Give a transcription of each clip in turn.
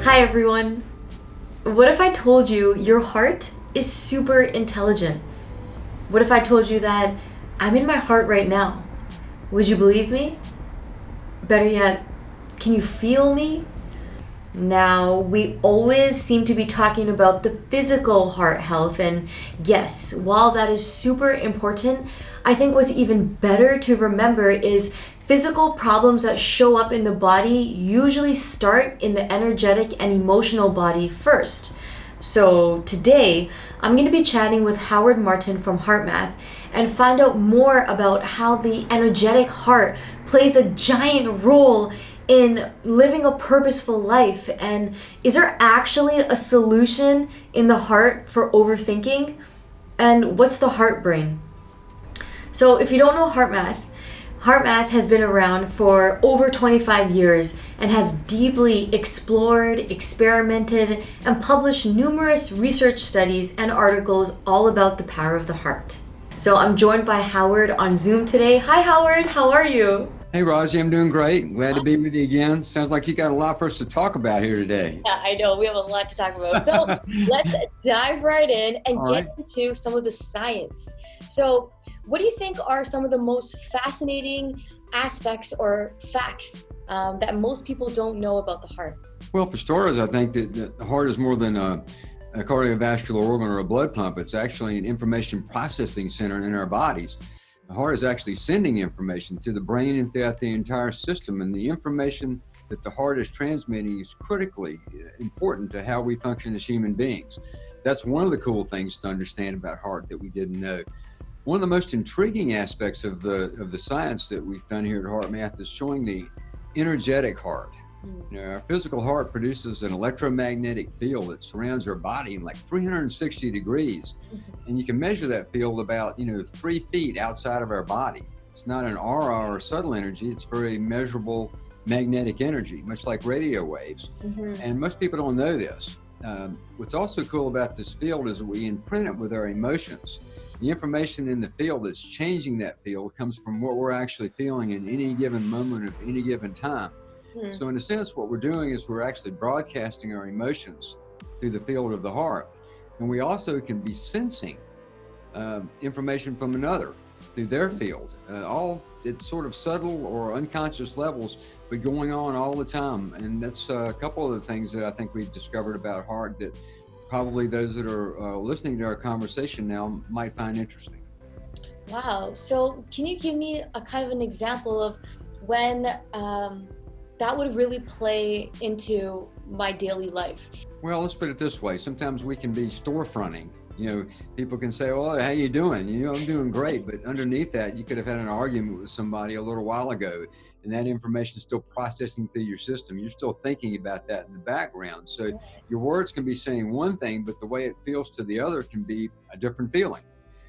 Hi everyone. What if I told you your heart is super intelligent? What if I told you that I'm in my heart right now? Would you believe me? Better yet, can you feel me? Now, we always seem to be talking about the physical heart health, and yes, while that is super important, I think what's even better to remember is physical problems that show up in the body usually start in the energetic and emotional body first. So, today, I'm going to be chatting with Howard Martin from HeartMath and find out more about how the energetic heart plays a giant role in living a purposeful life, and is there actually a solution in the heart for overthinking? And what's the heart brain? So if you don't know HeartMath has been around for over 25 years and has deeply explored, experimented, and published numerous research studies and articles all about the power of the heart. So I'm joined by Howard on Zoom today. Hi Howard, how are you? Hey, Raji, I'm doing great. Glad to be with you again. Sounds like you got a lot for us to talk about here today. Yeah, I know. We have a lot to talk about. So let's dive right in and All get right. into some of the science. So, what do you think are some of the most fascinating aspects or facts that most people don't know about the heart? Well, for starters, I think that the heart is more than a cardiovascular organ or a blood pump. It's actually an information processing center in our bodies. The heart is actually sending information to the brain and throughout the entire system, and the information that the heart is transmitting is critically important to how we function as human beings. That's one of the cool things to understand about heart that we didn't know. One of the most intriguing aspects of the science that we've done here at HeartMath is showing the energetic heart. You know, our physical heart produces an electromagnetic field that surrounds our body in like 360 degrees. And you can measure that field about, 3 feet outside of our body. It's not an aura or subtle energy, it's very measurable magnetic energy, much like radio waves. And most people don't know this. What's also cool about this field is that we imprint it with our emotions. The information in the field that's changing that field comes from what we're actually feeling in any given moment of any given time. So in a sense, what we're doing is we're actually broadcasting our emotions through the field of the heart. And we also can be sensing information from another through their field. All it's sort of subtle or unconscious levels, but going on all the time. And that's a couple of the things that I think we've discovered about heart that probably those that are listening to our conversation now might find interesting. Wow. So can you give me a kind of an example of when that would really play into my daily life? Well, let's put it this way. Sometimes we can be storefronting. People can say, well, how you doing? I'm doing great. But underneath that, you could have had an argument with somebody a little while ago, and that information is still processing through your system. You're still thinking about that in the background. So your words can be saying one thing, but the way it feels to the other can be a different feeling.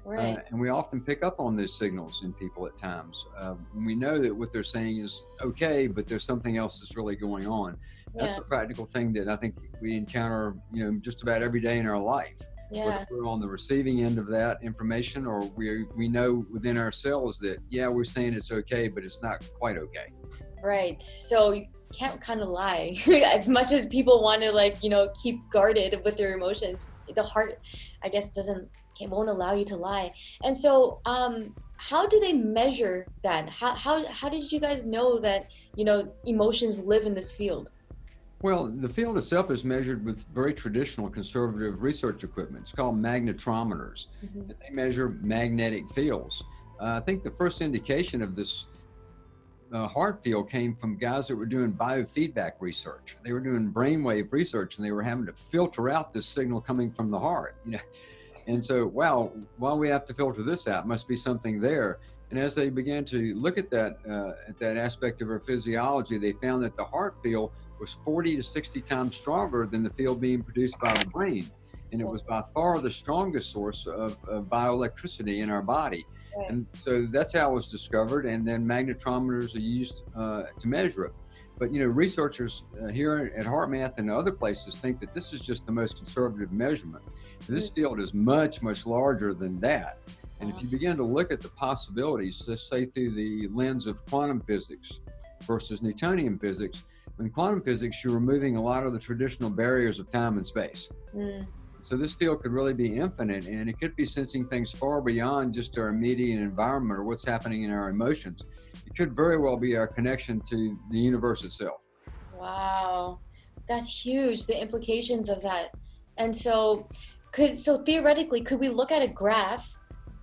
Right. And we often pick up on those signals in people at times. We know that what they're saying is okay, but there's something else that's really going on. That's a practical thing that I think we encounter, just about every day in our life. Whether we're on the receiving end of that information or we know within ourselves that, we're saying it's okay, but it's not quite okay. Right. So you can't kind of lie. As much as people want to keep guarded with their emotions, the heart, I guess, won't allow you to lie. And so how do they measure that? How did you guys know that, emotions live in this field? Well, the field itself is measured with very traditional conservative research equipment. It's called magnetometers. And they measure magnetic fields. I think the first indication of this heart field came from guys that were doing biofeedback research. They were doing brainwave research, and they were having to filter out this signal coming from the heart. And so, wow, while we have to filter this out, must be something there. And as they began to look at that aspect of our physiology, they found that the heart field was 40 to 60 times stronger than the field being produced by the brain. And it was by far the strongest source of bioelectricity in our body. Right. And so that's how it was discovered. And then magnetometers are used to measure it. But, researchers here at HeartMath and other places think that this is just the most conservative measurement. This field is much, much larger than that. And if you begin to look at the possibilities, let's say through the lens of quantum physics versus Newtonian physics, In quantum physics, you're removing a lot of the traditional barriers of time and space. Mm. So this field could really be infinite, and it could be sensing things far beyond just our immediate environment or what's happening in our emotions. It could very well be our connection to the universe itself. Wow, that's huge, the implications of that. And so theoretically, could we look at a graph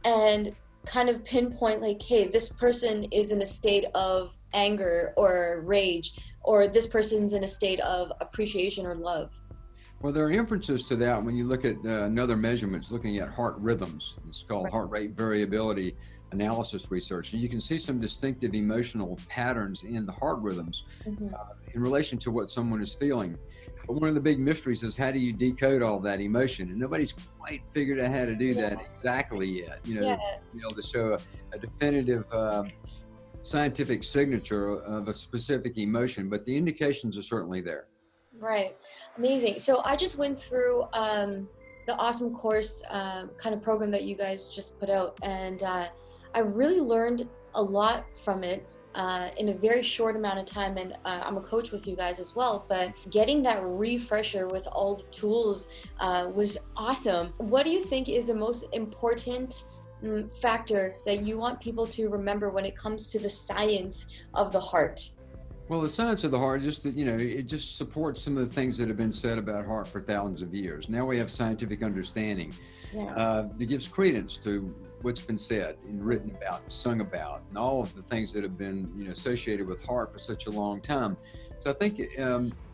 and kind of pinpoint like, hey, this person is in a state of anger or rage, or this person's in a state of appreciation or love? Well, there are inferences to that when you look at another measurements, looking at heart rhythms. It's called Right. heart rate variability analysis research. And you can see some distinctive emotional patterns in the heart rhythms Mhm. in relation to what someone is feeling. But one of the big mysteries is, how do you decode all that emotion? And nobody's quite figured out how to do that exactly yet. Yeah. To be able to show a definitive scientific signature of a specific emotion, but the indications are certainly there. Right. Amazing. So I just went through the awesome course kind of program that you guys just put out, and I really learned a lot from it in a very short amount of time. And I'm a coach with you guys as well, but getting that refresher with all the tools was awesome. What do you think is the most important factor that you want people to remember when it comes to the science of the heart? Well, the science of the heart, just that, it just supports some of the things that have been said about heart for thousands of years. Now we have scientific understanding that gives credence to what's been said and written about, and sung about, and all of the things that have been, associated with heart for such a long time. So I think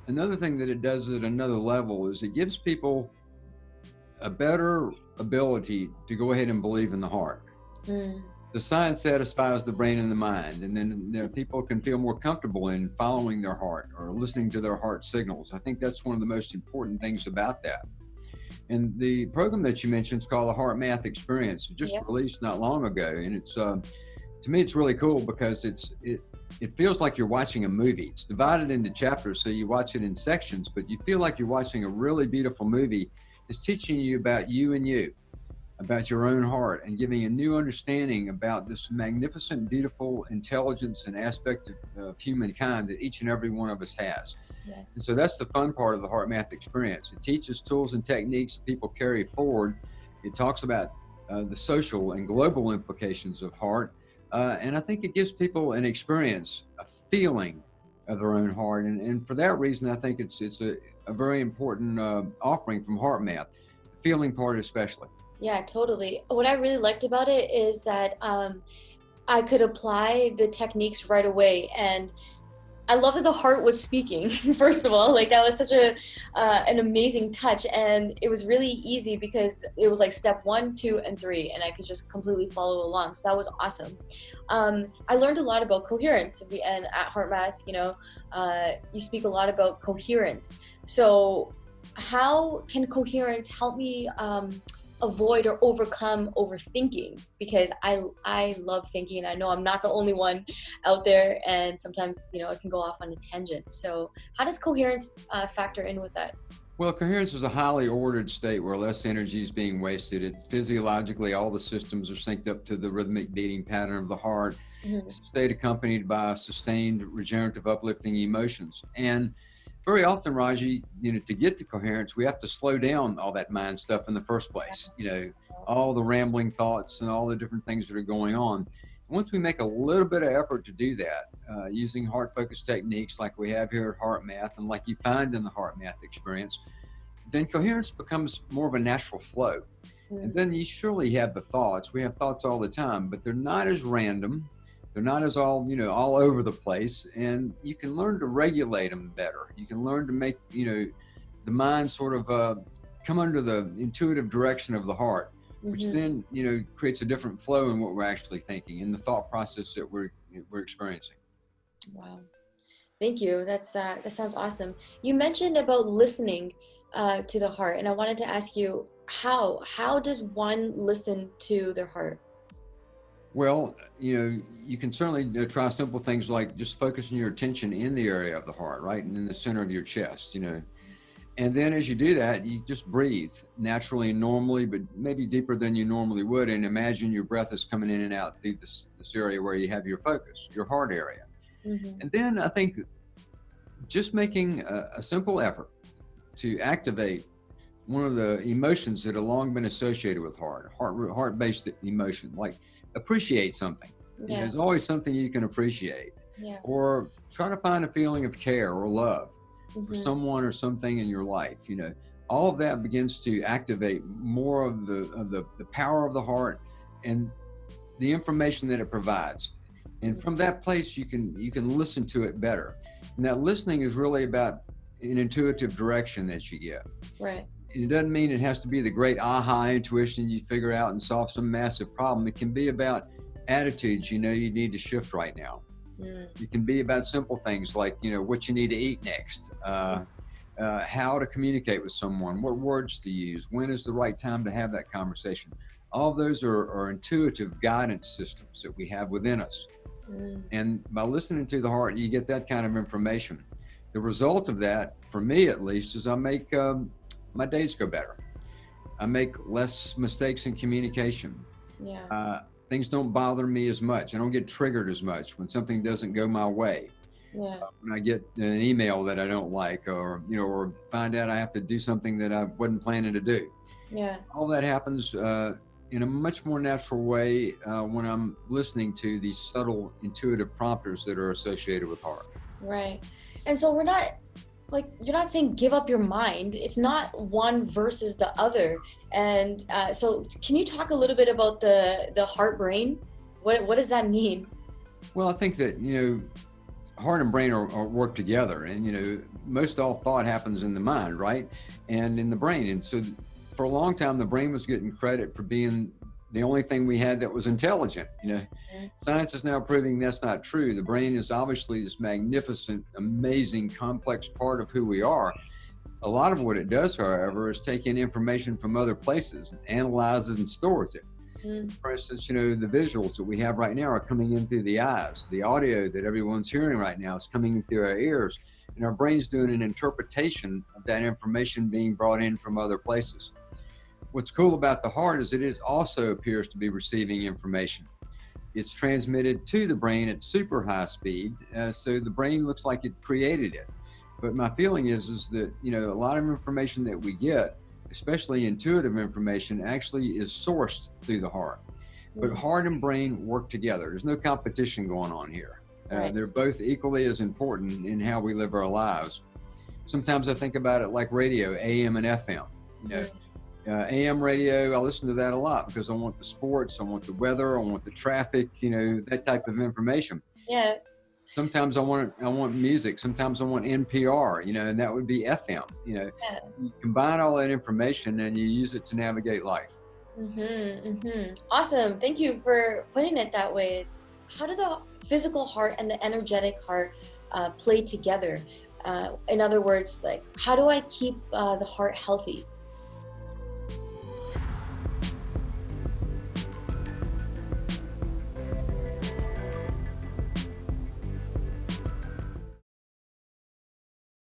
another thing that it does at another level is it gives people a better ability to go ahead and believe in the heart. Mm. The science satisfies the brain and the mind, and then people can feel more comfortable in following their heart or listening to their heart signals. I think that's one of the most important things about that. And the program that you mentioned is called the Heart Math Experience. It just released not long ago, and it's to me it's really cool because it feels like you're watching a movie. It's divided into chapters, so you watch it in sections, but you feel like you're watching a really beautiful movie. It's teaching you about you and you, about your own heart, and giving a new understanding about this magnificent, beautiful intelligence and aspect of humankind that each and every one of us has. Yeah. And so that's the fun part of the Heart Math Experience. It teaches tools and techniques people carry forward. It talks about the social and global implications of heart. And I think it gives people an experience, a feeling of their own heart. And for that reason, I think it's a very important offering from Heart Math, the feeling part especially. Yeah, totally. What I really liked about it is that I could apply the techniques right away. And I love that the heart was speaking, first of all. Like, that was such an amazing touch. And it was really easy because it was like step 1, 2, and 3, and I could just completely follow along. So that was awesome. I learned a lot about coherence. And at Heart Math, you speak a lot about coherence. So how can coherence help me avoid or overcome overthinking? Because I love thinking, and I know I'm not the only one out there, and sometimes it can go off on a tangent. So how does coherence factor in with that? Well, coherence is a highly ordered state where less energy is being wasted. Physiologically, all the systems are synced up to the rhythmic beating pattern of the heart. Mm-hmm. It's a state accompanied by sustained, regenerative, uplifting emotions. And very often, Raji, to get to coherence, we have to slow down all that mind stuff in the first place. All the rambling thoughts and all the different things that are going on. Once we make a little bit of effort to do that, using heart-focused techniques like we have here at Heart Math and like you find in the Heart Math Experience, then coherence becomes more of a natural flow. Mm-hmm. And then you surely have the thoughts. We have thoughts all the time, but they're not as random. They're not as all over the place, and you can learn to regulate them better. You can learn to make, the mind sort of come under the intuitive direction of the heart, which then, creates a different flow in what we're actually thinking in the thought process that we're experiencing. Wow. Thank you. That sounds awesome. You mentioned about listening to the heart, and I wanted to ask you, how does one listen to their heart? Well, you can certainly try simple things like just focusing your attention in the area of the heart, right? And in the center of your chest, And then as you do that, you just breathe naturally and normally, but maybe deeper than you normally would. And imagine your breath is coming in and out through this area where you have your focus, your heart area. Mm-hmm. And then I think just making a simple effort to activate one of the emotions that have long been associated with heart-based emotion, like appreciate something. Yeah. There's always something you can appreciate. Yeah. Or try to find a feeling of care or love Mm-hmm. for someone or something in your life. All of that begins to activate more of the power of the heart and the information that it provides. And from that place, you can listen to it better. And that listening is really about an intuitive direction that you get. Right. It doesn't mean it has to be the great aha intuition you figure out and solve some massive problem. It can be about attitudes you need to shift right now. It can be about simple things like, what you need to eat next, how to communicate with someone, what words to use, when is the right time to have that conversation. All of those are intuitive guidance systems that we have within us. And by listening to the heart, you get that kind of information. The result of that, for me at least, is I make my days go better. I make less mistakes in communication. Yeah. Things don't bother me as much. I don't get triggered as much when something doesn't go my way. Yeah. When I get an email that I don't like, or find out I have to do something that I wasn't planning to do. Yeah. All that happens in a much more natural way when I'm listening to these subtle intuitive prompters that are associated with heart. Right. And so you're not saying give up your mind. It's not one versus the other. And so can you talk a little bit about the heart brain? What does that mean? Well, I think that, heart and brain are work together, and, most all thought happens in the mind, right? And in the brain. And so for a long time, the brain was getting credit for being the only thing we had that was intelligent. Science is now proving that's not true. The brain is obviously this magnificent, amazing, complex part of who we are. A lot of what it does, however, is take in information from other places and analyzes and stores it. For instance, the visuals that we have right now are coming in through the eyes. The audio that everyone's hearing right now is coming in through our ears, and our brain's doing an interpretation of that information being brought in from other places. What's cool about the heart is it also appears to be receiving information. It's transmitted to the brain at super high speed, so the brain looks like it created it. But my feeling is that, a lot of information that we get, especially intuitive information, actually is sourced through the heart. But heart and brain work together. There's no competition going on here. Right. They're both equally as important in how we live our lives. Sometimes I think about it like radio, AM and FM. AM radio, I listen to that a lot because I want the sports, I want the weather, I want the traffic, that type of information. Yeah. Sometimes I want music. Sometimes I want NPR, and that would be FM. Yeah. You combine all that information and you use it to navigate life. Awesome. Thank you for putting it that way. How do the physical heart and the energetic heart play together? In other words, how do I keep the heart healthy?